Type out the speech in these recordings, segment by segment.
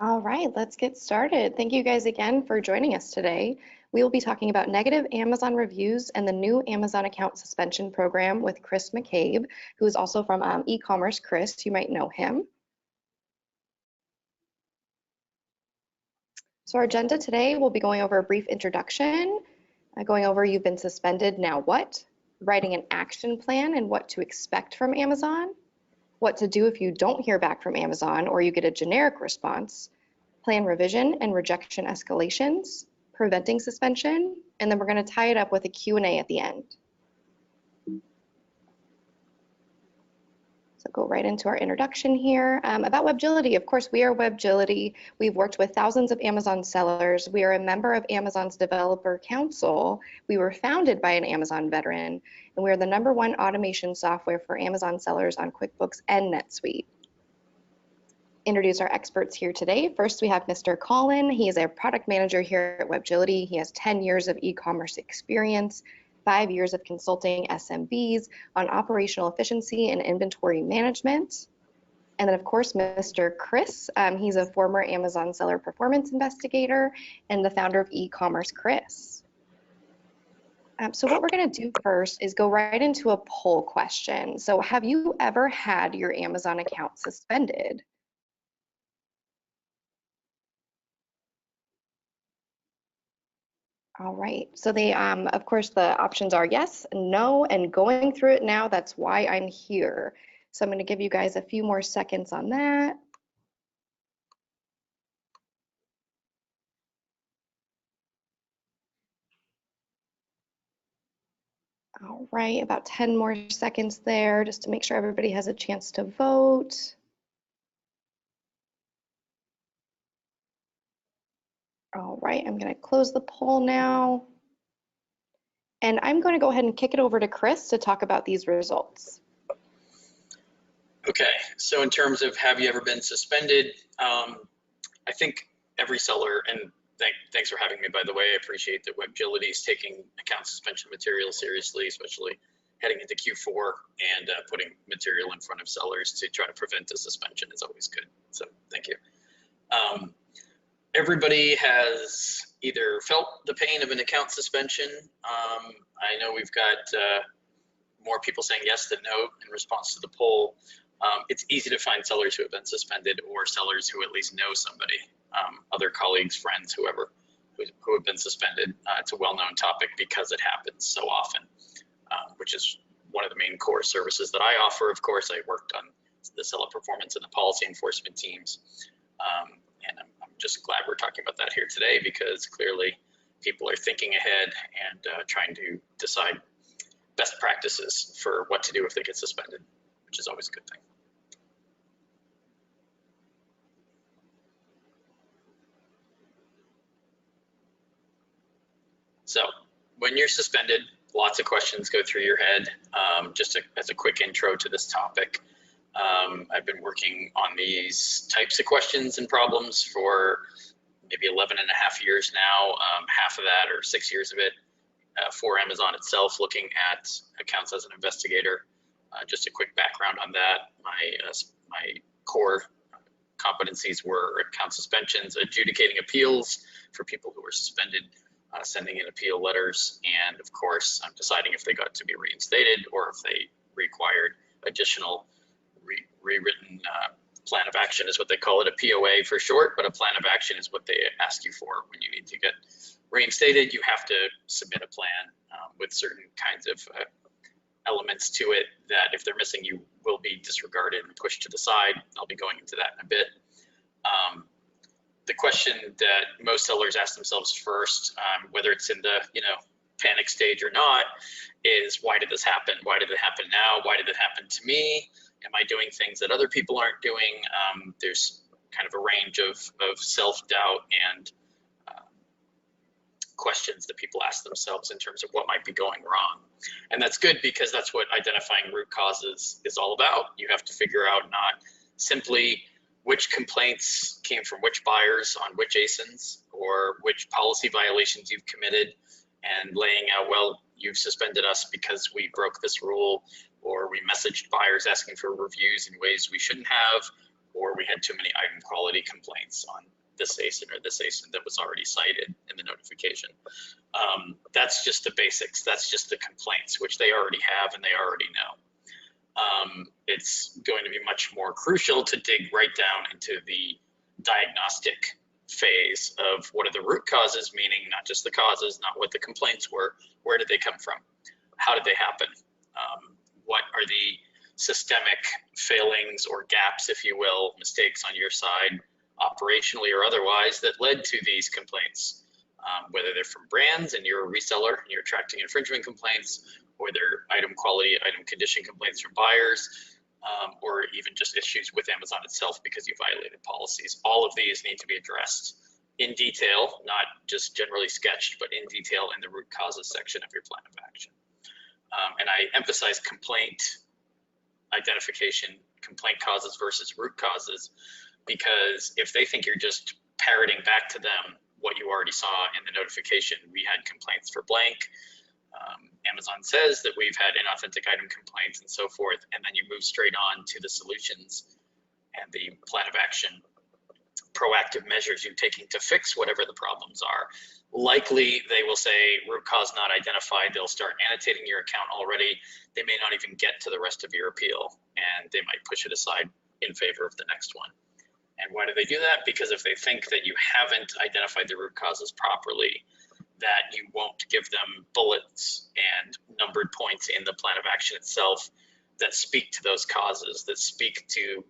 All right, let's get started. Thank you guys again for joining us today. We will be talking about negative Amazon reviews and the new Amazon account suspension program with Chris McCabe, who is also from e-commerce. Chris, you might know him. So our agenda today, we'll be going over a brief introduction, going over you've been suspended, now what, writing an action plan and what to expect from Amazon, what to do if you don't hear back from Amazon or you get a generic response, plan revision and rejection escalations, preventing suspension, and then we're going to tie it up with a Q&A at the end. So go right into our introduction here. About WebGility, of course, we are WebGility. We've worked with thousands of Amazon sellers. We are a member of Amazon's Developer Council. We were founded by an Amazon veteran, and we are the #1 automation software for Amazon sellers on QuickBooks and NetSuite. Introduce our experts here today. First, we have Mr. Colin. He is a product manager here at WebGility. He has 10 years of e-commerce experience, 5 years of consulting SMBs on operational efficiency and inventory management. And then, of course, Mr. Chris. He's a former Amazon seller performance investigator and the founder of e-commerce Chris. So what we're going to do first is go right into a poll question. So have you ever had your Amazon account suspended? All right, so they, of course, the options are yes, no, and going through it now, that's why I'm here. So I'm going to give you guys a few more seconds on that. All right, about 10 more seconds there just to make sure everybody has a chance to vote. All right, I'm going to close the poll now. And I'm going to go ahead and kick it over to Chris to talk about these results. Okay, so in terms of have you ever been suspended, I think every seller, and thanks for having me, by the way. I appreciate that WebGility is taking account suspension material seriously, especially heading into Q4, and putting material in front of sellers to try to prevent a suspension is always good. So thank you. Everybody has either felt the pain of an account suspension. I know we've got more people saying yes than no in response to the poll. It's easy to find sellers who have been suspended or sellers who at least know somebody, other colleagues, friends, whoever, who have been suspended. It's a well-known topic because it happens so often, which is one of the main core services that I offer. Of course, I worked on the seller performance and the policy enforcement teams. And I'm just glad we're talking about that here today, because clearly people are thinking ahead and trying to decide best practices for what to do if they get suspended, which is always a good thing. So when you're suspended, lots of questions go through your head. Just as a quick intro to this topic, I've been working on these types of questions and problems for maybe 11 and a half years now, half of that or 6 years of it for Amazon itself, looking at accounts as an investigator. Just a quick background on that. My core competencies were account suspensions, adjudicating appeals for people who were suspended, sending in appeal letters, and of course, deciding if they got to be reinstated or if they required additional rewritten plan of action is what they call it, a POA for short, but a plan of action is what they ask you for when you need to get reinstated. You have to submit a plan with certain kinds of elements to it that if they're missing, you will be disregarded and pushed to the side. I'll be going into that in a bit. The question that most sellers ask themselves first, whether it's in the panic stage or not, is why did this happen? Why did it happen now? Why did it happen to me? Am I doing things that other people aren't doing? There's kind of a range of self-doubt and questions that people ask themselves in terms of what might be going wrong. And that's good, because that's what identifying root causes is all about. You have to figure out not simply which complaints came from which buyers on which ASINs or which policy violations you've committed, and laying out, well, you've suspended us because we broke this rule, or we messaged buyers asking for reviews in ways we shouldn't have, or we had too many item quality complaints on this ASIN or this ASIN that was already cited in the notification. That's just the basics. That's just the complaints, which they already have and they already know. It's going to be much more crucial to dig right down into the diagnostic phase of what are the root causes, meaning not just the causes, not what the complaints were, where did they come from? How did they happen? What are the systemic failings or gaps, if you will, mistakes on your side, operationally or otherwise, that led to these complaints? Whether they're from brands and you're a reseller and you're attracting infringement complaints, or they're item quality, item condition complaints from buyers, or even just issues with Amazon itself because you violated policies. All of these need to be addressed in detail, not just generally sketched, but in detail in the root causes section of your plan of action. And I emphasize complaint identification, complaint causes versus root causes, because if they think you're just parroting back to them what you already saw in the notification, we had complaints for blank, Amazon says that we've had inauthentic item complaints and so forth, and then you move straight on to the solutions and the plan of action, proactive measures you're taking to fix whatever the problems are. Likely they will say root cause not identified. They'll start annotating your account already. They may not even get to the rest of your appeal, and they might push it aside in favor of the next one. And why do they do that? Because if they think that you haven't identified the root causes properly, that you won't give them bullets and numbered points in the plan of action itself that speak to those causes, that speak to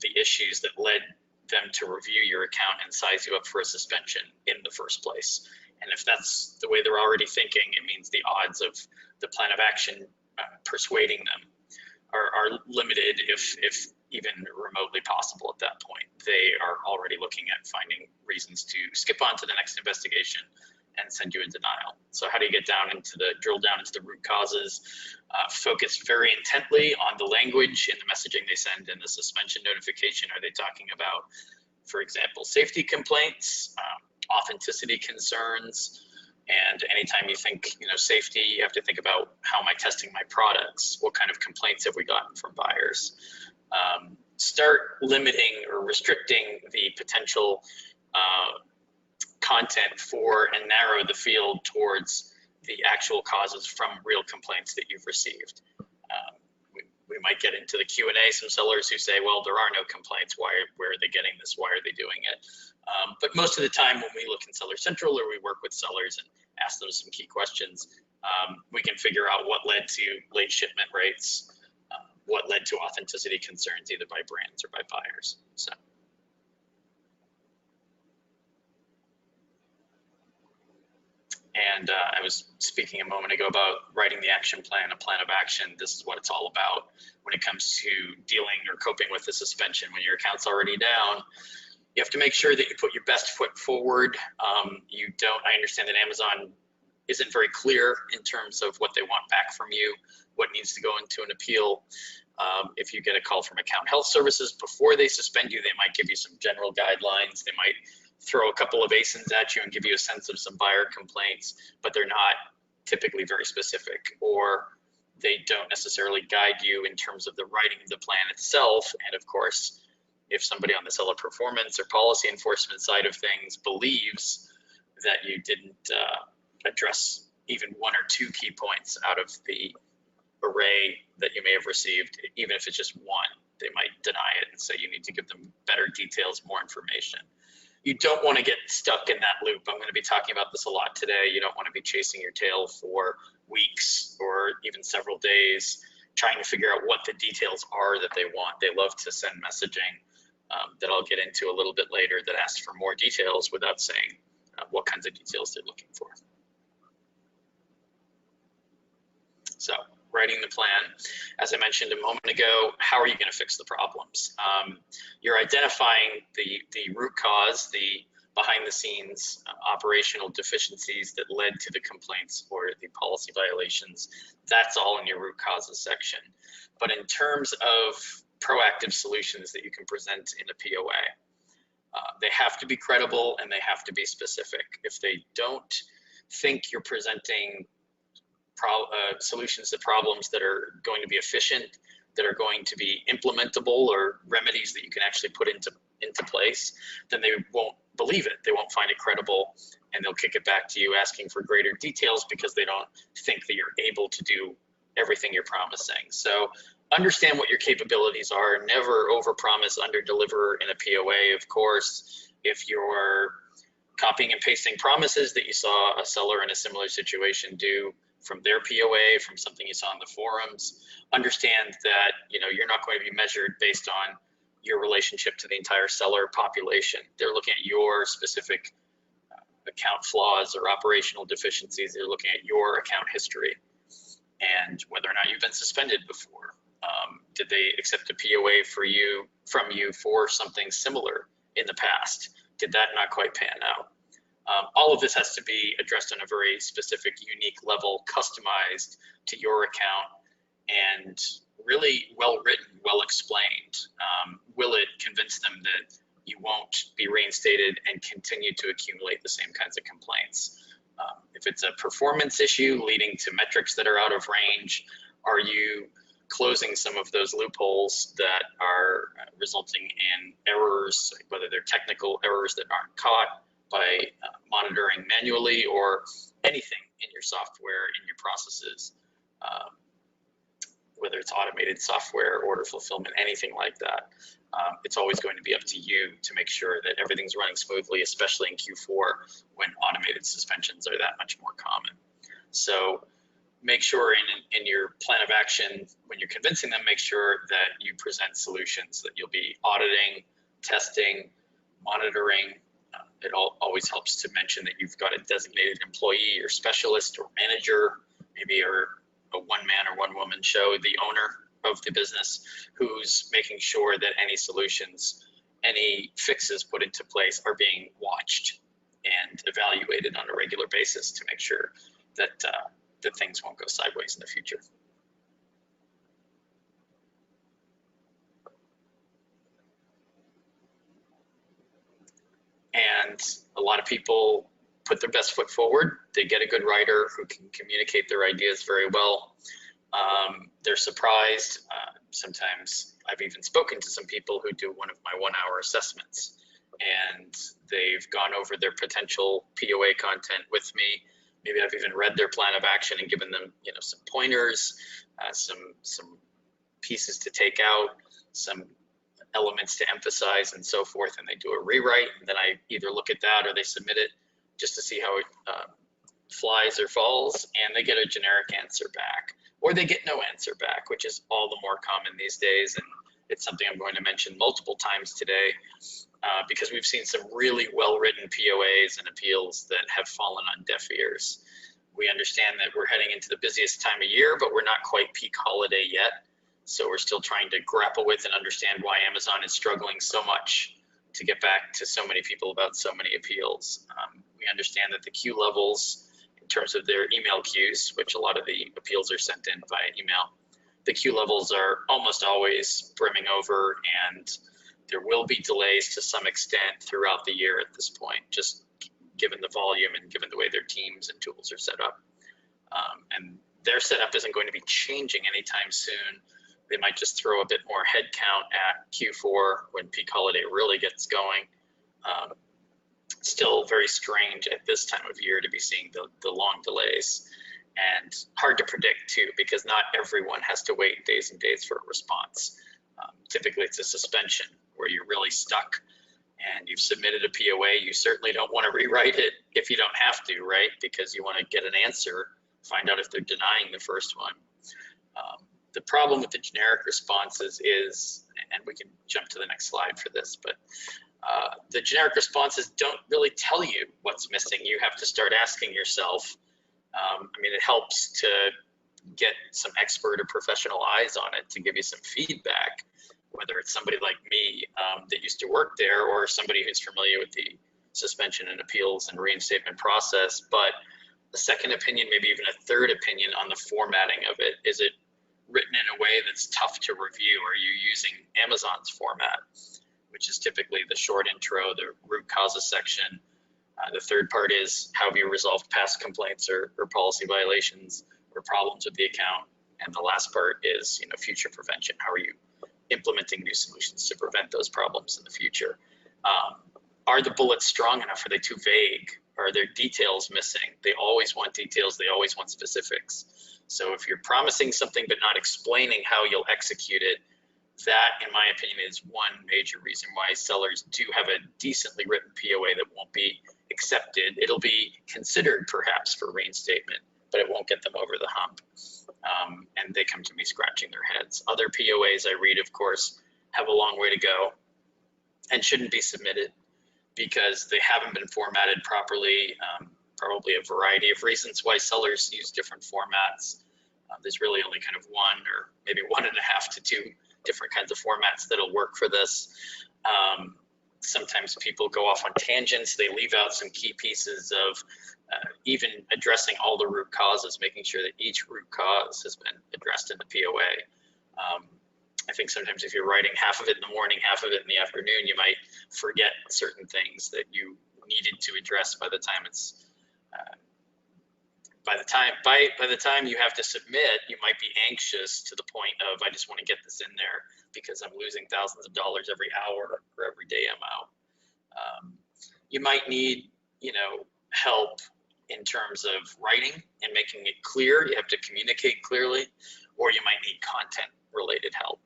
the issues that led them to review your account and size you up for a suspension in the first place. And if that's the way they're already thinking, it means the odds of the plan of action persuading them are limited, if even remotely possible at that point. They are already looking at finding reasons to skip on to the next investigation and send you a denial. So how do you get down into the, drill down into the root causes, focus very intently on the language in the messaging they send in the suspension notification. Are they talking about, for example, safety complaints, authenticity concerns? And anytime you think, safety, you have to think about, how am I testing my products? What kind of complaints have we gotten from buyers? Start limiting or restricting the potential content for, and narrow the field towards the actual causes from real complaints that you've received. We might get into the Q&A, some sellers who say, well, there are no complaints. Where are they getting this? Why are they doing it? But most of the time when we look in Seller Central, or we work with sellers and ask them some key questions, we can figure out what led to late shipment rates, what led to authenticity concerns, either by brands or by buyers. So. And I was speaking a moment ago about writing the action plan, a plan of action. This is what it's all about when it comes to dealing or coping with the suspension. When your account's already down, you have to make sure that you put your best foot forward. I understand that Amazon isn't very clear in terms of what they want back from you, what needs to go into an appeal. If you get a call from Account Health Services before they suspend you, they might give you some general guidelines. They might throw a couple of ASINs at you and give you a sense of some buyer complaints, but they're not typically very specific, or they don't necessarily guide you in terms of the writing of the plan itself. And of course, if somebody on the seller performance or policy enforcement side of things believes that you didn't address even one or two key points out of the array that you may have received, even if it's just one, they might deny it and say you need to give them better details, more information. You don't want to get stuck in that loop. I'm going to be talking about this a lot today. You don't want to be chasing your tail for weeks or even several days, trying to figure out what the details are that they want. They love to send messaging that I'll get into a little bit later that asks for more details without saying what kinds of details they're looking for. So, writing the plan, as I mentioned a moment ago, how are you going to fix the problems? You're identifying the root cause, the behind the scenes operational deficiencies that led to the complaints or the policy violations. That's all in your root causes section. But in terms of proactive solutions that you can present in a POA, they have to be credible and they have to be specific. If they don't think you're presenting solutions to problems that are going to be efficient, that are going to be implementable or remedies that you can actually put into place, then they won't believe it. They won't find it credible, and they'll kick it back to you asking for greater details because they don't think that you're able to do everything you're promising. So understand what your capabilities are. Never overpromise, underdeliver in a POA. Of course, if you're copying and pasting promises that you saw a seller in a similar situation do from their POA, from something you saw in the forums, understand that you're not going to be measured based on your relationship to the entire seller population. They're looking at your specific account flaws or operational deficiencies. They're looking at your account history and whether or not you've been suspended before. Did they accept a POA from you for something similar in the past? Did that not quite pan out? All of this has to be addressed on a very specific, unique level, customized to your account, and really well written, well explained. Will it convince them that you won't be reinstated and continue to accumulate the same kinds of complaints? If it's a performance issue leading to metrics that are out of range, are you closing some of those loopholes that are resulting in errors, whether they're technical errors that aren't caught by monitoring manually, or anything in your software, in your processes, whether it's automated software, order fulfillment, anything like that. It's always going to be up to you to make sure that everything's running smoothly, especially in Q4 when automated suspensions are that much more common. So make sure in your plan of action, when you're convincing them, make sure that you present solutions that you'll be auditing, testing, monitoring. It always helps to mention that you've got a designated employee or specialist or manager, maybe you're a one-man or one-woman show, the owner of the business, who's making sure that any solutions, any fixes put into place are being watched and evaluated on a regular basis to make sure that that things won't go sideways in the future. And a lot of people put their best foot forward. They get a good writer who can communicate their ideas very well. They're surprised. Sometimes I've even spoken to some people who do one of my 1-hour assessments, and they've gone over their potential POA content with me. Maybe I've even read their plan of action and given them, some pointers, some pieces to take out, some elements to emphasize, and so forth. And they do a rewrite, and then I either look at that or they submit it just to see how it flies or falls, and they get a generic answer back, or they get no answer back, which is all the more common these days. And it's something I'm going to mention multiple times today, because we've seen some really well-written POAs and appeals that have fallen on deaf ears. We understand that we're heading into the busiest time of year, but we're not quite peak holiday yet. So we're still trying to grapple with and understand why Amazon is struggling so much to get back to so many people about so many appeals. We understand that the queue levels, in terms of their email queues, which a lot of the appeals are sent in via email, the queue levels are almost always brimming over, and there will be delays to some extent throughout the year at this point, just given the volume and given the way their teams and tools are set up. And their setup isn't going to be changing anytime soon. They might just throw a bit more headcount at Q4 when peak holiday really gets going. Still very strange at this time of year to be seeing the long delays, and hard to predict too, because not everyone has to wait days and days for a response. Typically it's a suspension where you're really stuck and you've submitted a POA. You certainly don't want to rewrite it if you don't have to, right? Because you want to get an answer, find out if they're denying the first one. The problem with the generic responses is, and we can jump to the next slide for this, but the generic responses don't really tell you what's missing. You have to start asking yourself. It helps to get some expert or professional eyes on it to give you some feedback, whether it's somebody like me that used to work there, or somebody who's familiar with the suspension and appeals and reinstatement process. But a second opinion, maybe even a third opinion on the formatting of it. Is it written in a way that's tough to review? Are you using Amazon's format, which is typically the short intro, the root causes section? The third part is, how have you resolved past complaints or policy violations or problems with the account? And the last part is, future prevention. How are you implementing new solutions to prevent those problems in the future? Are the bullets strong enough? Are they too vague? Are there details missing? They always want details. They always want specifics. So if you're promising something but not explaining how you'll execute it, that, in my opinion, is one major reason why sellers do have a decently written POA that won't be accepted. It'll be considered perhaps for reinstatement, but it won't get them over the hump. And they come to me scratching their heads. Other POAs I read, of course, have a long way to go and shouldn't be submitted because they haven't been formatted properly. Probably a variety of reasons why sellers use different formats. There's really only kind of one or maybe 1.5 to 2 different kinds of formats that'll work for this. Sometimes people go off on tangents. They leave out some key pieces of even addressing all the root causes, making sure that each root cause has been addressed in the POA. I think sometimes if you're writing half of it in the morning, half of it in the afternoon, you might forget certain things that you needed to address by the time it's by the time you have to submit. You might be anxious to the point of, I just want to get this in there because I'm losing thousands of dollars every hour or every day I'm out. You might need, help in terms of writing and making it clear. You have to communicate clearly, or you might need content related help.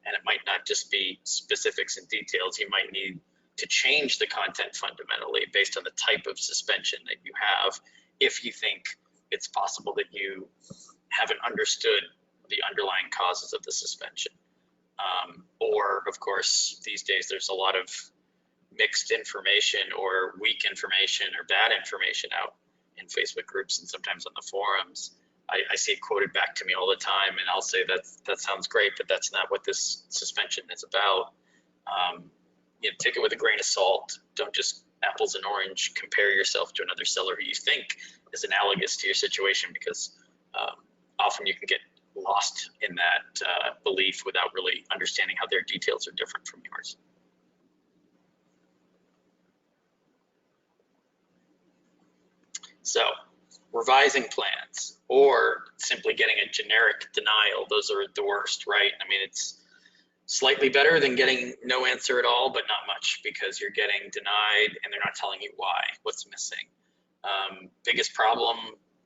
And it might not just be specifics and details. You might need to change the content fundamentally based on the type of suspension that you have, if you think it's possible that you haven't understood the underlying causes of the suspension. Or, of course, these days there's a lot of mixed information or weak information or bad information out in Facebook groups and sometimes on the forums. I see it quoted back to me all the time, and I'll say that sounds great, but that's not what this suspension is about. Take it with a grain of salt. Don't just apples and orange compare yourself to another seller who you think is analogous to your situation, because often you can get lost in that belief without really understanding how their details are different from yours. So, revising plans or simply getting a generic denial, those are the worst, right? I mean, it's slightly better than getting no answer at all, but not much, because you're getting denied and they're not telling you why, what's missing. Biggest problem,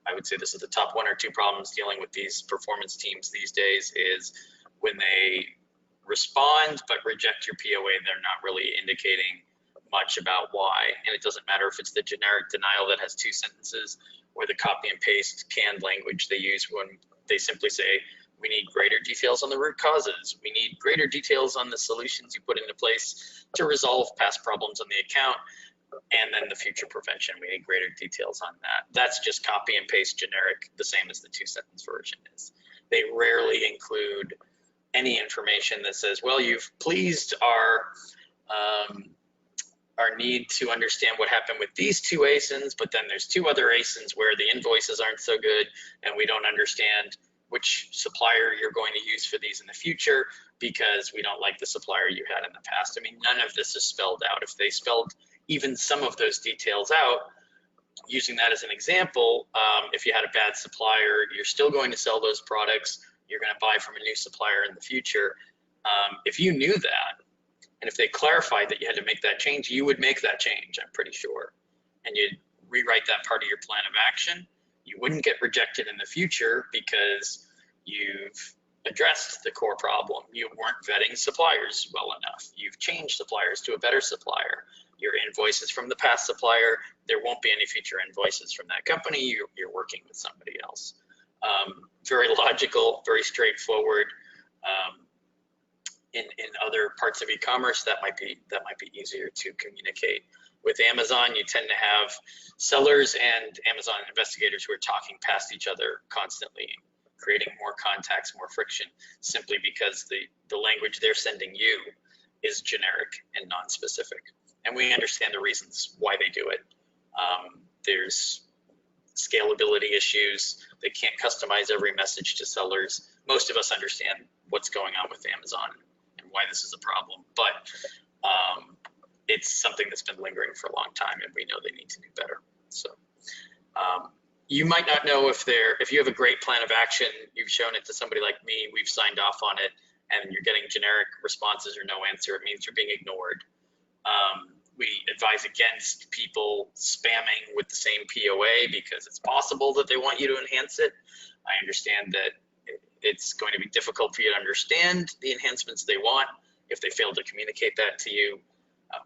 I would say this is the top 1 or 2 problems dealing with these performance teams these days, is when they respond but reject your POA, they're not really indicating much about why. And it doesn't matter if it's the generic denial that has 2 sentences or the copy and paste canned language they use when they simply say, we need greater details on the root causes. We need greater details on the solutions you put into place to resolve past problems on the account. And then the future prevention, we need greater details on that. That's just copy and paste generic, the same as the 2-sentence version is. They rarely include any information that says, well, you've pleased our need to understand what happened with these 2 ASINs, but then there's 2 other ASINs where the invoices aren't so good, and we don't understand which supplier you're going to use for these in the future because we don't like the supplier you had in the past. I mean, none of this is spelled out. If they spelled even some of those details out, using that as an example, if you had a bad supplier, you're still going to sell those products, you're going to buy from a new supplier in the future. If you knew that, and if they clarified that you had to make that change, you would make that change, I'm pretty sure. And you'd rewrite that part of your plan of action. You wouldn't get rejected in the future because you've addressed the core problem. You weren't vetting suppliers well enough. You've changed suppliers to a better supplier. Your invoices from the past supplier, there won't be any future invoices from that company. You're working with somebody else. Very logical, very straightforward. In other parts of e-commerce, that might be easier to communicate. With Amazon, you tend to have sellers and Amazon investigators who are talking past each other constantly, creating more contacts, more friction, simply because the language they're sending you is generic and non-specific. And we understand the reasons why they do it. There's scalability issues. They can't customize every message to sellers. Most of us understand what's going on with Amazon and why this is a problem, but it's something that's been lingering for a long time, and we know they need to do better. So you might not know if you have a great plan of action, you've shown it to somebody like me, we've signed off on it, and you're getting generic responses or no answer, it means you're being ignored. We advise against people spamming with the same POA because it's possible that they want you to enhance it. I understand that it's going to be difficult for you to understand the enhancements they want if they fail to communicate that to you.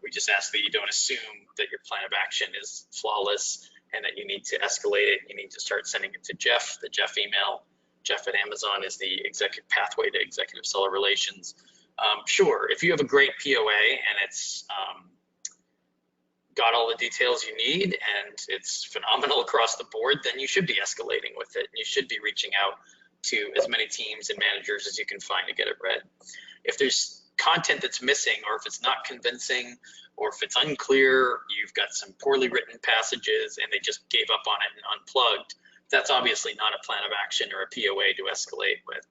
We just ask that you don't assume that your plan of action is flawless and that you need to escalate it. You need to start sending it to Jeff, the Jeff email. Jeff at Amazon is the executive pathway to executive seller relations. Sure, if you have a great POA and it's got all the details you need and it's phenomenal across the board, then you should be escalating with it. You should be reaching out to as many teams and managers as you can find to get it read. If there's content that's missing, or if it's not convincing, or if it's unclear, you've got some poorly written passages and they just gave up on it and unplugged, that's obviously not a plan of action or a POA to escalate with.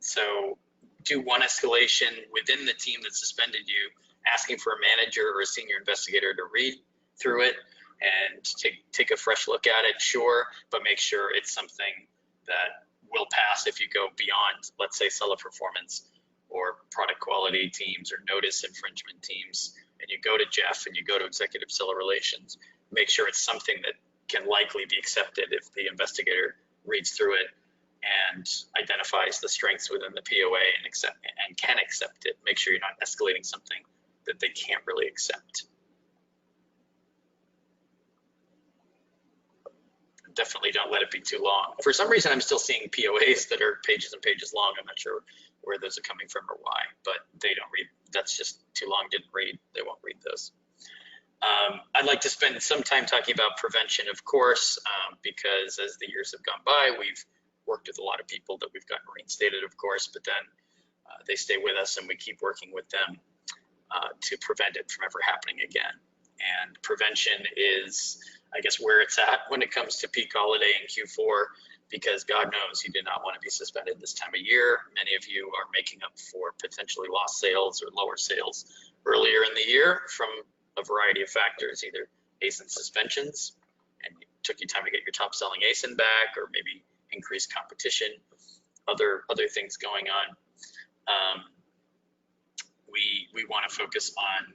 So do one escalation within the team that suspended you, asking for a manager or a senior investigator to read through it and take a fresh look at it, sure, but make sure it's something that will pass if you go beyond, let's say, seller performance or product quality teams or notice infringement teams, and you go to Jeff and you go to executive seller relations, make sure it's something that can likely be accepted if the investigator reads through it and identifies the strengths within the POA and can accept it. Make sure you're not escalating something that they can't really accept. Definitely don't let it be too long. For some reason, I'm still seeing POAs that are pages and pages long. I'm not sure where those are coming from or why, but they don't read. That's just too long, didn't read. They won't read those. I'd like to spend some time talking about prevention, of course, because as the years have gone by, we've worked with a lot of people that we've gotten reinstated, of course, but then they stay with us and we keep working with them to prevent it from ever happening again. And prevention is, I guess, where it's at when it comes to peak holiday in Q4, because God knows you do not want to be suspended this time of year. Many of you are making up for potentially lost sales or lower sales earlier in the year from a variety of factors, either ASIN suspensions, and it took you time to get your top selling ASIN back, or maybe increased competition, other things going on. We want to focus on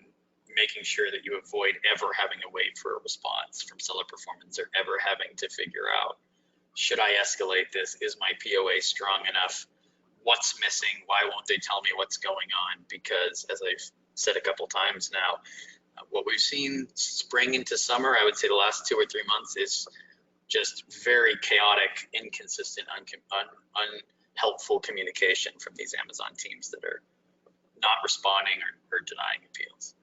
making sure that you avoid ever having to wait for a response from seller performance or ever having to figure out, should I escalate this? Is my POA strong enough? What's missing? Why won't they tell me what's going on? Because as I've said a couple times now, what we've seen spring into summer, I would say the last 2 or 3 months, is just very chaotic, inconsistent, unhelpful communication from these Amazon teams that are not responding or denying appeals.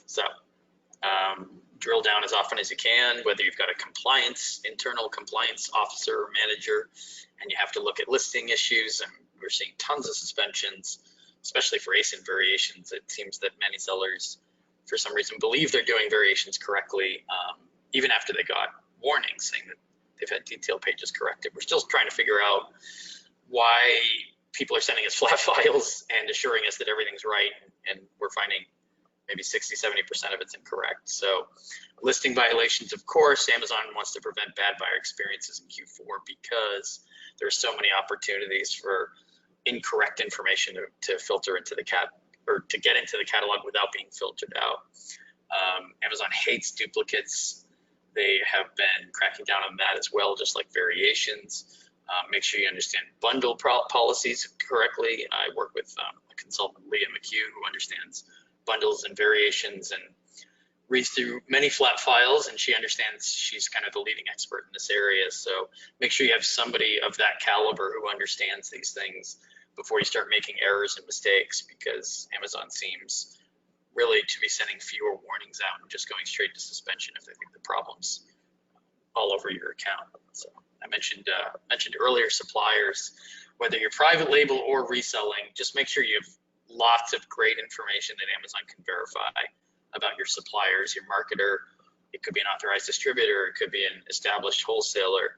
So drill down as often as you can, whether you've got a internal compliance officer or manager, and you have to look at listing issues, and we're seeing tons of suspensions, especially for ASIN variations. It seems that many sellers, for some reason, believe they're doing variations correctly, even after they got warnings saying that they've had detail pages corrected. We're still trying to figure out why people are sending us flat files and assuring us that everything's right, and we're finding maybe 60–70% of it's incorrect. So listing violations, of course, Amazon wants to prevent bad buyer experiences in Q4 because there are so many opportunities for incorrect information to filter into the to get into the catalog without being filtered out. Amazon hates duplicates. They have been cracking down on that as well, just like variations. Make sure you understand bundle policies correctly. I work with a consultant, Leah McCabe, who understands bundles and variations and reads through many flat files, and she understands. She's kind of the leading expert in this area. So make sure you have somebody of that caliber who understands these things before you start making errors and mistakes, because Amazon seems really to be sending fewer warnings out and just going straight to suspension if they think the problem's all over your account. So I mentioned earlier, suppliers, whether you're private label or reselling, just make sure you have lots of great information that Amazon can verify about your suppliers, your marketer. It could be an authorized distributor, it could be an established wholesaler.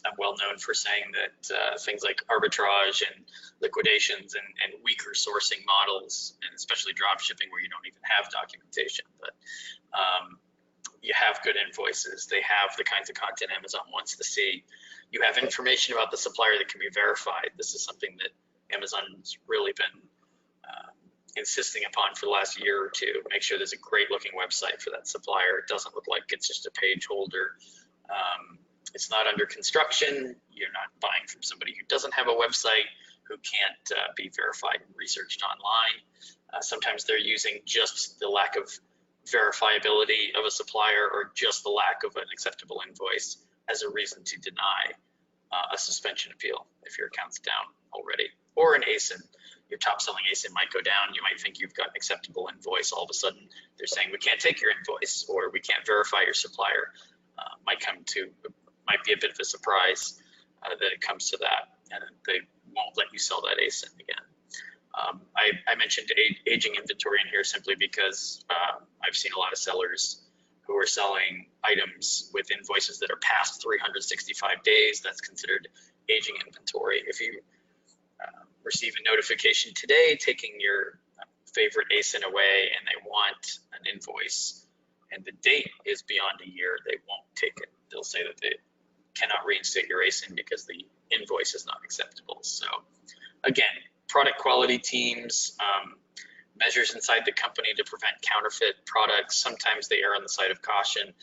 I'm well known for saying that things like arbitrage and liquidations and weaker sourcing models, and especially drop shipping where you don't even have documentation, but you have good invoices. They have the kinds of content Amazon wants to see. You have information about the supplier that can be verified. This is something that Amazon's really been insisting upon for the last year or two. Make sure there's a great looking website for that supplier. It doesn't look like it's just a page holder. It's not under construction. You're not buying from somebody who doesn't have a website, who can't be verified and researched online. Sometimes they're using just the lack of verifiability of a supplier or just the lack of an acceptable invoice as a reason to deny a suspension appeal if your account's down already. Or an ASIN, your top selling ASIN might go down. You might think you've got an acceptable invoice. All of a sudden they're saying we can't take your invoice, or we can't verify your supplier. Might be a bit of a surprise that it comes to that, and they won't let you sell that ASIN again. I mentioned aging inventory in here simply because I've seen a lot of sellers who are selling items with invoices that are past 365 days. That's considered aging inventory. If you receive a notification today taking your favorite ASIN away and they want an invoice and the date is beyond a year, they won't take it. They'll say that they cannot reinstate your ASIN because the invoice is not acceptable. So again, product quality teams, measures inside the company to prevent counterfeit products. Sometimes they err on the side of caution.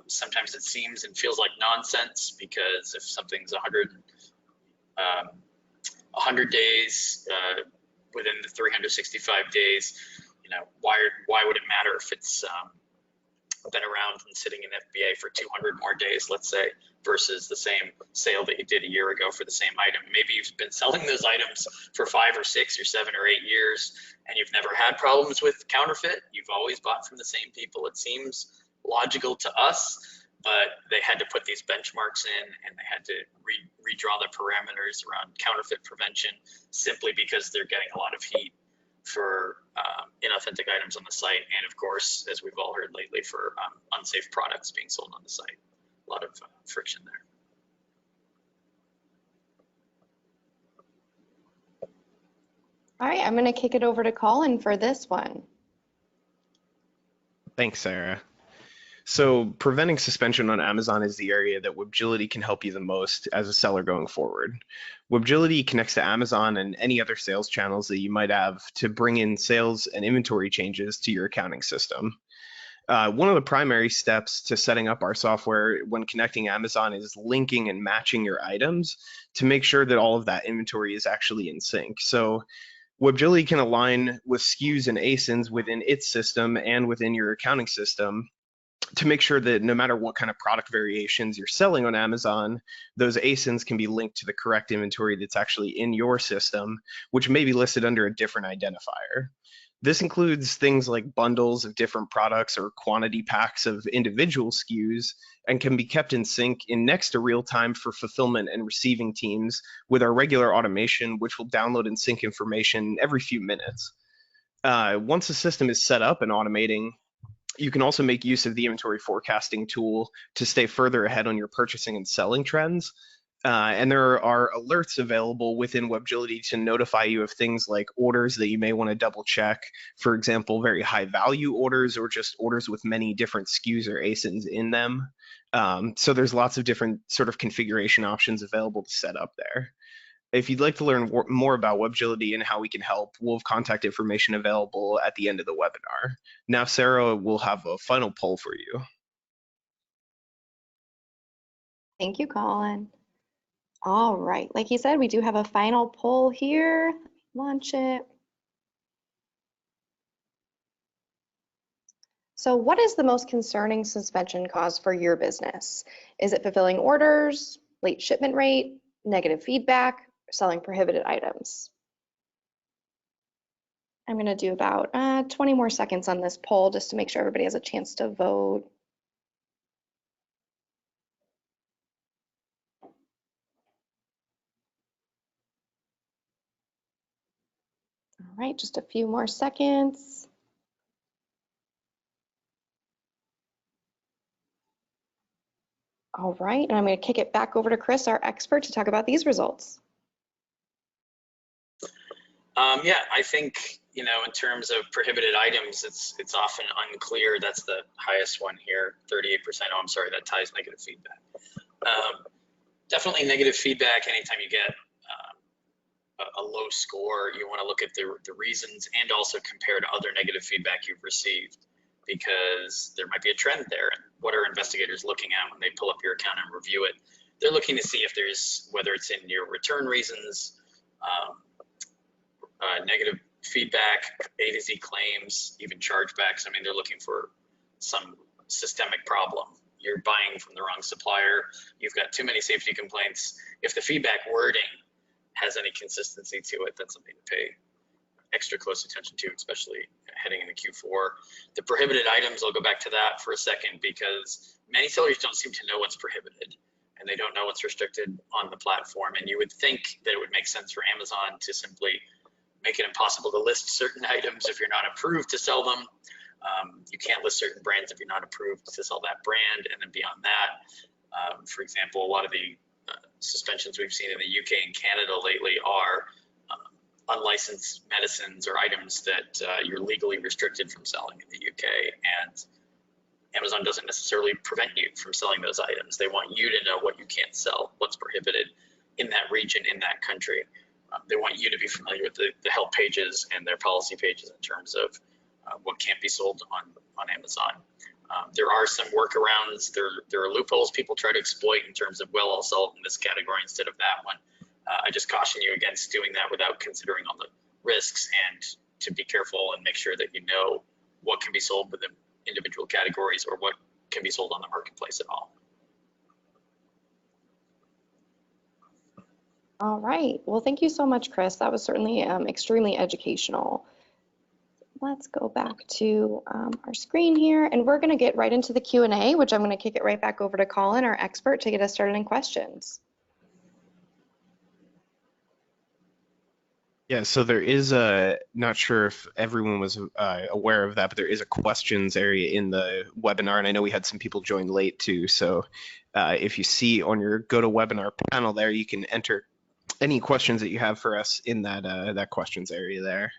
Sometimes it seems and feels like nonsense, because if something's 100 days within the 365 days, why would it matter if it's been around and sitting in FBA for 200 more days, let's say, versus the same sale that you did a year ago for the same item. Maybe you've been selling those items for 5 or 6 or 7 or 8 years and you've never had problems with counterfeit. You've always bought from the same people. It seems logical to us, but they had to put these benchmarks in and they had to redraw the parameters around counterfeit prevention, simply because they're getting a lot of heat for inauthentic items on the site, and of course, as we've all heard lately, for unsafe products being sold on the site. A lot of friction there. All right, I'm going to kick it over to Colin for this one. Thanks, Sarah. So preventing suspension on Amazon is the area that Webgility can help you the most as a seller going forward. Webgility connects to Amazon and any other sales channels that you might have to bring in sales and inventory changes to your accounting system. One of the primary steps to setting up our software when connecting Amazon is linking and matching your items to make sure that all of that inventory is actually in sync. So Webgility can align with SKUs and ASINs within its system and within your accounting system to make sure that no matter what kind of product variations you're selling on Amazon, those ASINs can be linked to the correct inventory that's actually in your system, which may be listed under a different identifier. This includes things like bundles of different products or quantity packs of individual SKUs, and can be kept in sync in next to real time for fulfillment and receiving teams with our regular automation, which will download and sync information every few minutes. Once the system is set up and automating, you can also make use of the inventory forecasting tool to stay further ahead on your purchasing and selling trends. And there are alerts available within Webgility to notify you of things like orders that you may want to double check. For example, very high value orders, or just orders with many different SKUs or ASINs in them. So there's lots of different sort of configuration options available to set up there. If you'd like to learn more about Webgility and how we can help, we'll have contact information available at the end of the webinar. Now, Sarah will have a final poll for you. Thank you, Colin. All right, like you said, we do have a final poll here. Let me launch it. So what is the most concerning suspension cause for your business? Is it fulfilling orders, late shipment rate, negative feedback, selling prohibited items? I'm going to do about 20 more seconds on this poll just to make sure everybody has a chance to vote. All right, just a few more seconds. All right, and I'm going to kick it back over to Chris, our expert, to talk about these results. Yeah, I think, in terms of prohibited items, it's often unclear. That's the highest one here, 38%. Oh, I'm sorry, that ties negative feedback. Definitely negative feedback anytime you get a low score. You want to look at the reasons and also compare to other negative feedback you've received, because there might be a trend there. And what are investigators looking at when they pull up your account and review it? They're looking to see if there's, whether it's in your return reasons, negative feedback, A to Z claims, even chargebacks. I mean, they're looking for some systemic problem. You're buying from the wrong supplier. You've got too many safety complaints. If the feedback wording has any consistency to it, that's something to pay extra close attention to, especially heading into Q4. The prohibited items, I'll go back to that for a second, because many sellers don't seem to know what's prohibited and they don't know what's restricted on the platform. And you would think that it would make sense for Amazon to simply make it impossible to list certain items if you're not approved to sell them. You can't list certain brands if you're not approved to sell that brand. And then beyond that, for example, a lot of the suspensions we've seen in the UK and Canada lately are unlicensed medicines or items that you're legally restricted from selling in the UK. And Amazon doesn't necessarily prevent you from selling those items. They want you to know what you can't sell, what's prohibited in that region, in that country. They want you to be familiar with the help pages and their policy pages in terms of what can't be sold on Amazon. There are some workarounds. There are loopholes people try to exploit in terms of, well, I'll sell it in this category instead of that one. I just caution you against doing that without considering all the risks, and to be careful and make sure that you know what can be sold within individual categories or what can be sold on the marketplace at all. All right. Well, thank you so much, Chris. That was certainly extremely educational. Let's go back to our screen here, and we're going to get right into the Q&A, which I'm going to kick it right back over to Colin, our expert, to get us started in questions. Yeah, so there is not sure if everyone was aware of that, but there is a questions area in the webinar, and I know we had some people join late too. So if you see on your GoToWebinar panel there, you can enter any questions that you have for us in that questions area there.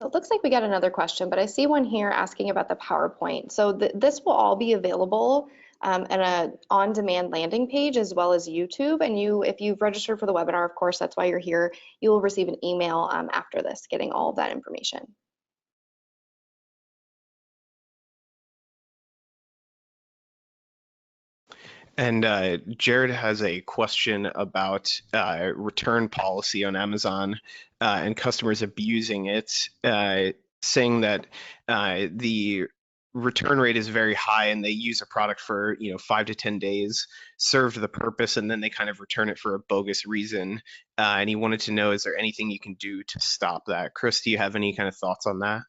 It looks like we got another question, but I see one here asking about the PowerPoint. So this will all be available in an on-demand landing page as well as YouTube. And if you've registered for the webinar, of course, that's why you're here, you will receive an email after this, getting all of that information. And Jared has a question about return policy on Amazon and customers abusing it, saying that the return rate is very high and they use a product for 5 to 10 days, served the purpose, and then they kind of return it for a bogus reason. And he wanted to know, is there anything you can do to stop that? Chris, do you have any kind of thoughts on that?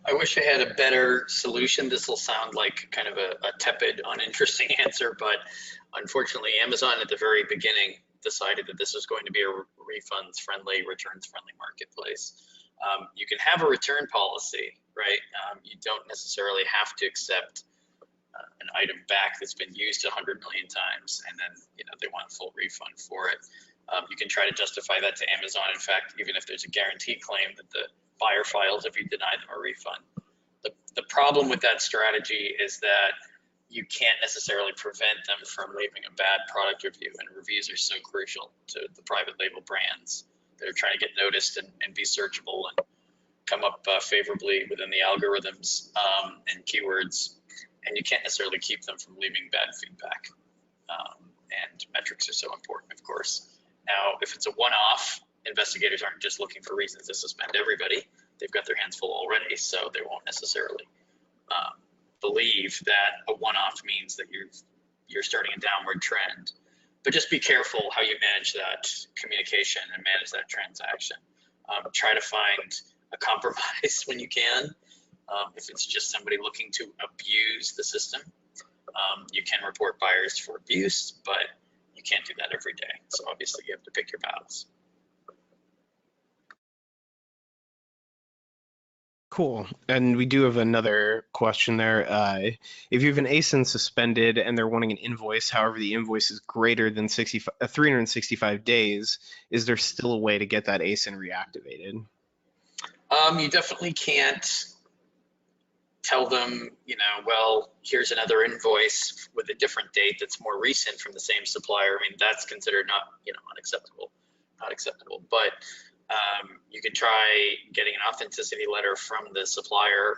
I wish I had a better solution. This will sound like kind of a tepid, uninteresting answer, but unfortunately, Amazon at the very beginning decided that this was going to be a refunds-friendly, returns-friendly marketplace. You can have a return policy, right? You don't necessarily have to accept an item back that's been used 100 million times, and then they want a full refund for it. You can try to justify that to Amazon. In fact, even if there's a guarantee claim that the buyer files if you deny them a refund. The problem with that strategy is that you can't necessarily prevent them from leaving a bad product review, and reviews are so crucial to the private label brands that are trying to get noticed and be searchable and come up favorably within the algorithms and keywords, and you can't necessarily keep them from leaving bad feedback. And metrics are so important, of course. Now, if it's a one-off, investigators aren't just looking for reasons to suspend everybody. They've got their hands full already, so they won't necessarily believe that a one-off means that you're starting a downward trend. But just be careful how you manage that communication and manage that transaction. Try to find a compromise when you can. If it's just somebody looking to abuse the system, you can report buyers for abuse, but you can't do that every day. So obviously you have to pick your battles. Cool. And we do have another question there. If you have an ASIN suspended and they're wanting an invoice, however, the invoice is greater than 365 days, is there still a way to get that ASIN reactivated? You definitely can't tell them, well, here's another invoice with a different date that's more recent from the same supplier. I mean, that's considered not, unacceptable, not acceptable. But you could try getting an authenticity letter from the supplier,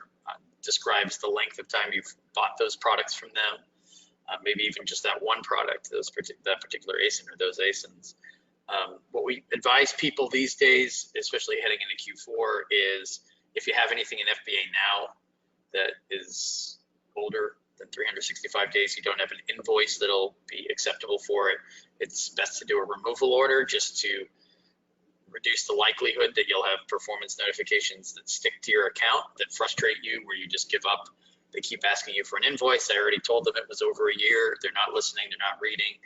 describes the length of time you've bought those products from them, maybe even just that one product, that particular ASIN or those ASINs. What we advise people these days, especially heading into Q4, is if you have anything in FBA now that is older than 365 days, you don't have an invoice that'll be acceptable for it, it's best to do a removal order just to reduce the likelihood that you'll have performance notifications that stick to your account that frustrate you, where you just give up. They keep asking you for an invoice. I already told them it was over a year. They're not listening. They're not reading.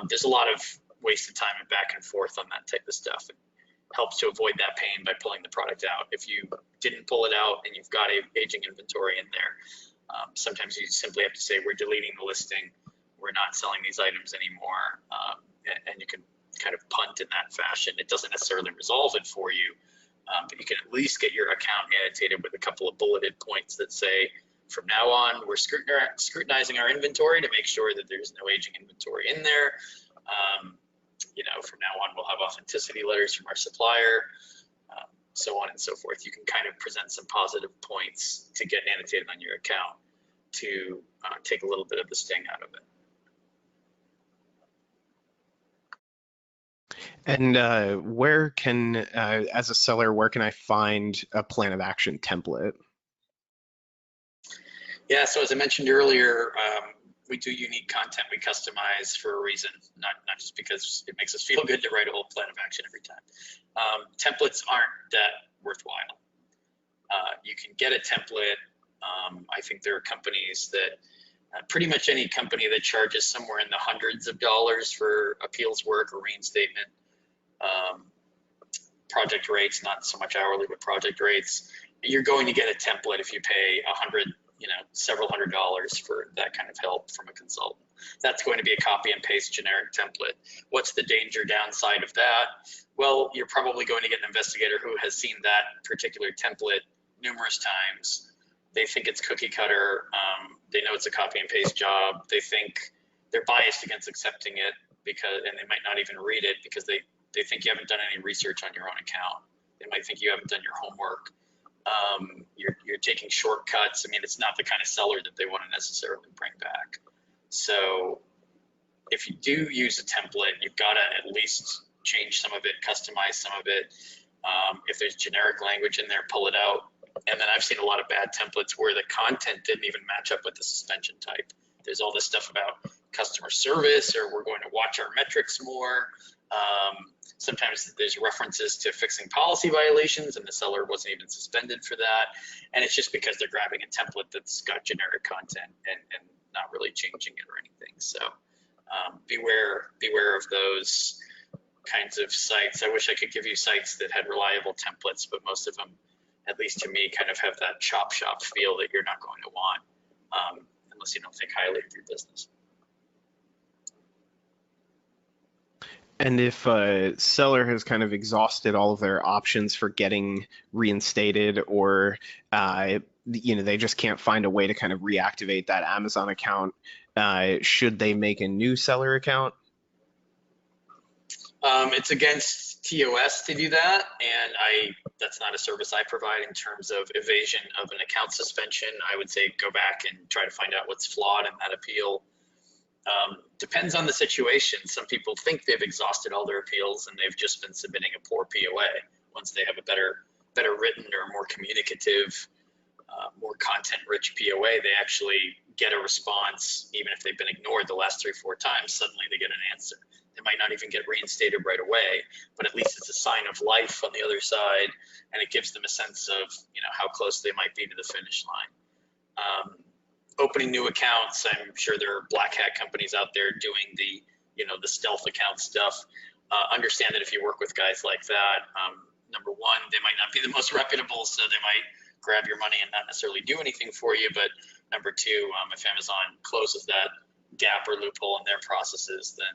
There's a lot of wasted time and back and forth on that type of stuff. It helps to avoid that pain by pulling the product out. If you didn't pull it out and you've got a aging inventory in there, sometimes you simply have to say, we're deleting the listing. We're not selling these items anymore. And you can kind of punt in that fashion. It doesn't necessarily resolve it for you, but you can at least get your account annotated with a couple of bulleted points that say, from now on, we're scrutinizing our inventory to make sure that there's no aging inventory in there. From now on, we'll have authenticity letters from our supplier, so on and so forth. You can kind of present some positive points to get annotated on your account to take a little bit of the sting out of it. And where can, as a seller, where can I find a plan of action template? Yeah, so as I mentioned earlier, we do unique content we customize for a reason, not just because it makes us feel good to write a whole plan of action every time. Templates aren't that worthwhile. You can get a template. I think there are companies that, pretty much any company that charges somewhere in the hundreds of dollars for appeals work or reinstatement. Project rates, not so much hourly, but project rates. You're going to get a template if you pay several $100s for that kind of help from a consultant. That's going to be a copy and paste generic template. What's the danger downside of that? Well, you're probably going to get an investigator who has seen that particular template numerous times. They think it's cookie cutter. They know it's a copy and paste job. They think they're biased against accepting it and they might not even read it because they think you haven't done any research on your own account. They might think you haven't done your homework. You're taking shortcuts. I mean, it's not the kind of seller that they want to necessarily bring back. So if you do use a template, you've got to at least change some of it, customize some of it. If there's generic language in there, pull it out. And then I've seen a lot of bad templates where the content didn't even match up with the suspension type. There's all this stuff about customer service, or we're going to watch our metrics more. Sometimes there's references to fixing policy violations and the seller wasn't even suspended for that. And it's just because they're grabbing a template that's got generic content and not really changing it or anything. So beware of those kinds of sites. I wish I could give you sites that had reliable templates, but most of them, at least to me, kind of have that chop shop feel that you're not going to want unless you don't think highly of your business. And if a seller has kind of exhausted all of their options for getting reinstated, or they just can't find a way to kind of reactivate that Amazon account, should they make a new seller account? It's against TOS to do that, and that's not a service I provide in terms of evasion of an account suspension. I would say go back and try to find out what's flawed in that appeal. Depends on the situation. Some people think they've exhausted all their appeals and they've just been submitting a poor POA. Once they have a better written or more communicative more content-rich POA, they actually get a response. Even if they've been ignored the last 3 or 4 times, suddenly they get an answer. They might not even get reinstated right away, but at least it's a sign of life on the other side, and it gives them a sense of, you know, how close they might be to the finish line. Opening new accounts, I'm sure there are black hat companies out there doing the, you know, the stealth account stuff. Understand that if you work with guys like that, number one, they might not be the most reputable, so they might grab your money and not necessarily do anything for you. But number two, if Amazon closes that gap or loophole in their processes, then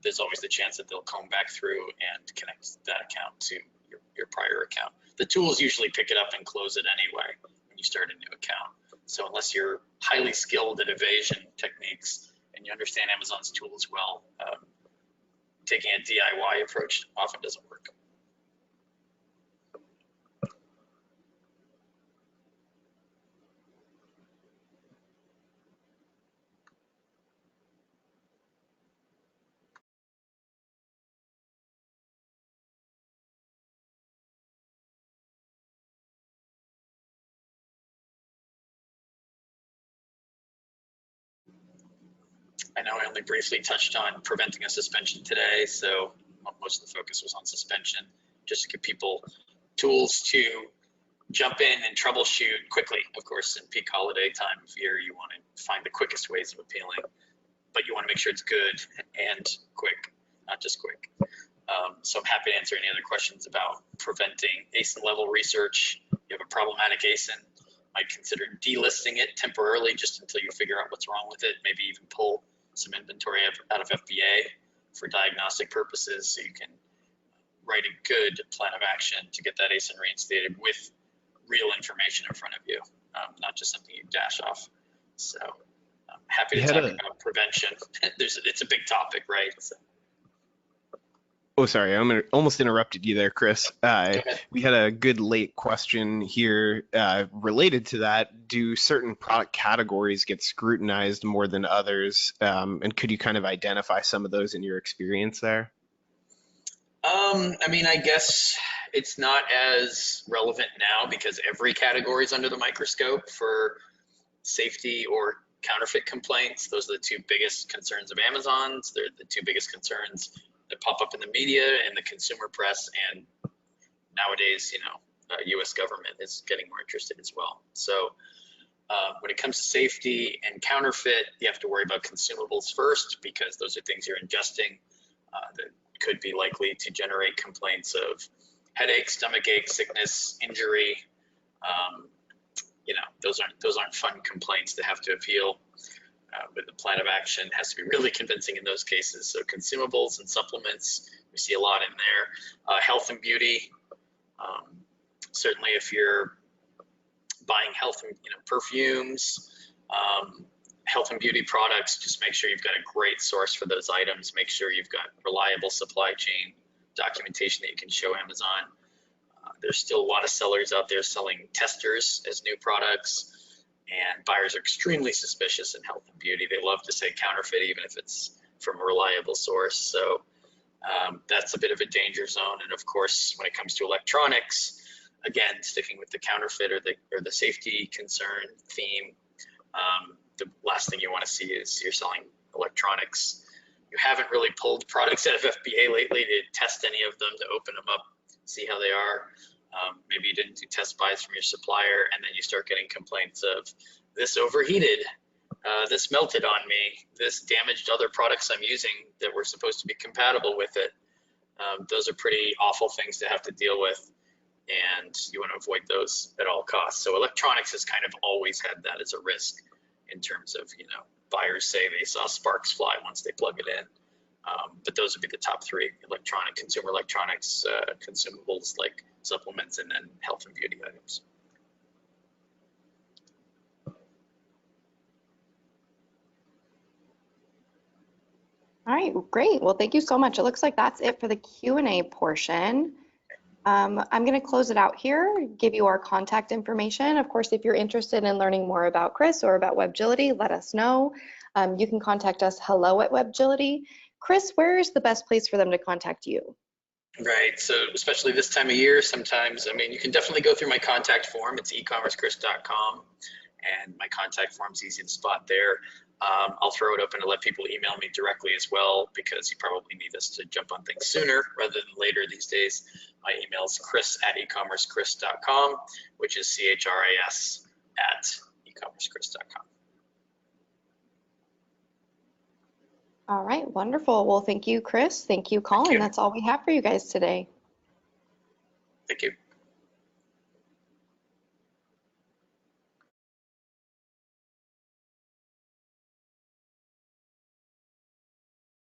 there's always the chance that they'll comb back through and connect that account to your prior account. The tools usually pick it up and close it anyway when you start a new account. So unless you're highly skilled at evasion techniques and you understand Amazon's tools well, taking a DIY approach often doesn't work. I know I only briefly touched on preventing a suspension today, so most of the focus was on suspension, just to give people tools to jump in and troubleshoot quickly. Of course, in peak holiday time of year, you want to find the quickest ways of appealing, but you want to make sure it's good and quick, not just quick. So I'm happy to answer any other questions about preventing ASIN level research. You have a problematic ASIN, might consider delisting it temporarily just until you figure out what's wrong with it, maybe even pull some inventory out of FBA for diagnostic purposes, so you can write a good plan of action to get that ASIN reinstated with real information in front of you, not just something you dash off. So I'm happy to talk about prevention. It's a big topic, right? So. Oh, sorry, I almost interrupted you there, Chris. We had a good late question here related to that. Do certain product categories get scrutinized more than others? And could you kind of identify some of those in your experience there? I mean, I guess it's not as relevant now because every category is under the microscope for safety or counterfeit complaints. Those are the 2 biggest concerns of Amazon's. They're the 2 biggest concerns that pop up in the media and the consumer press, and nowadays, you know, U.S. government is getting more interested as well. So when it comes to safety and counterfeit, you have to worry about consumables first, because those are things you're ingesting that could be likely to generate complaints of headache, stomach ache, sickness, injury. You know, those aren't fun complaints to have to appeal. But the plan of action has to be really convincing in those cases. So consumables and supplements, we see a lot in there. Health and beauty, certainly if you're buying health and, you know, perfumes, health and beauty products, just make sure you've got a great source for those items. Make sure you've got reliable supply chain documentation that you can show Amazon. There's still a lot of sellers out there selling testers as new products. And buyers are extremely suspicious in health and beauty. They love to say counterfeit, even if it's from a reliable source. So that's a bit of a danger zone. And of course, when it comes to electronics, again, sticking with the counterfeit or the safety concern theme, the last thing you want to see is you're selling electronics. You haven't really pulled products out of FBA lately to test any of them, to open them up, see how they are. Maybe you didn't do test buys from your supplier, and then you start getting complaints of this overheated, this melted on me, this damaged other products I'm using that were supposed to be compatible with it. Those are pretty awful things to have to deal with, and you want to avoid those at all costs. So electronics has kind of always had that as a risk in terms of, you know, buyers say they saw sparks fly once they plug it in. But those would be the top 3: consumer electronics, consumables like supplements, and then health and beauty items. All right, great. Well, thank you so much. It looks like that's it for the Q&A portion. I'm going to close it out here, give you our contact information. Of course, if you're interested in learning more about Chris or about WebGility, let us know. You can contact us hello@WebGility. Chris, where is the best place for them to contact you? Right. So especially this time of year, sometimes, I mean, you can definitely go through my contact form. It's ecommercechris.com, and my contact form's easy to spot there. I'll throw it open to let people email me directly as well, because you probably need us to jump on things sooner rather than later these days. My email is chris@ecommerechris.com, which is CHRIS@ecommerechris.com. All right, wonderful. Well, thank you, Chris. Thank you, Colin. you. That's all we have for you guys today. Thank you.